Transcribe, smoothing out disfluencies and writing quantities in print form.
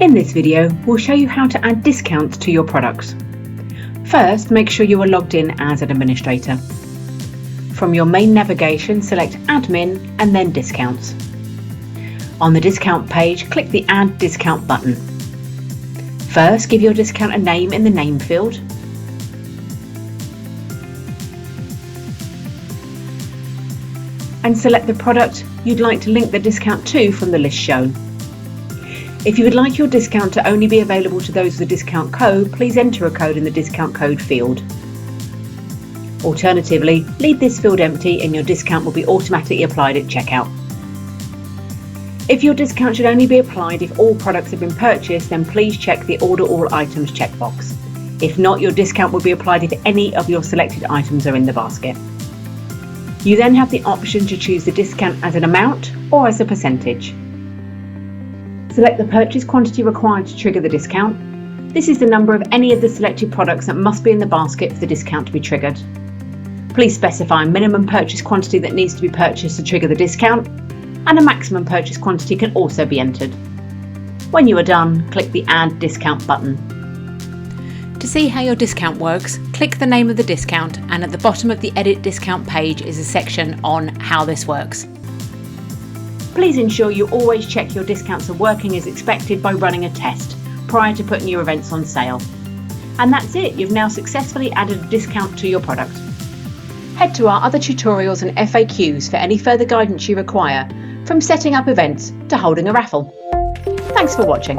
In this video, we'll show you how to add discounts to your products. First, make sure you are logged in as an administrator. From your main navigation, select Admin and then Discounts. On the discount page, click the Add Discount button. First, give your discount a name in the name field. And select the product you'd like to link the discount to from the list shown. If you would like your discount to only be available to those with a discount code, please enter a code in the discount code field. Alternatively, leave this field empty and your discount will be automatically applied at checkout. If your discount should only be applied if all products have been purchased, then please check the Order All Items checkbox. If not, your discount will be applied if any of your selected items are in the basket. You then have the option to choose the discount as an amount or as a percentage. Select the purchase quantity required to trigger the discount. This is the number of any of the selected products that must be in the basket for the discount to be triggered. Please specify a minimum purchase quantity that needs to be purchased to trigger the discount, and a maximum purchase quantity can also be entered. When you are done, click the Add Discount button. To see how your discount works, click the name of the discount, and at the bottom of the Edit Discount page is a section on how this works. Please ensure you always check your discounts are working as expected by running a test prior to putting your events on sale. And that's it, you've now successfully added a discount to your product. Head to our other tutorials and FAQs for any further guidance you require, from setting up events to holding a raffle. Thanks for watching.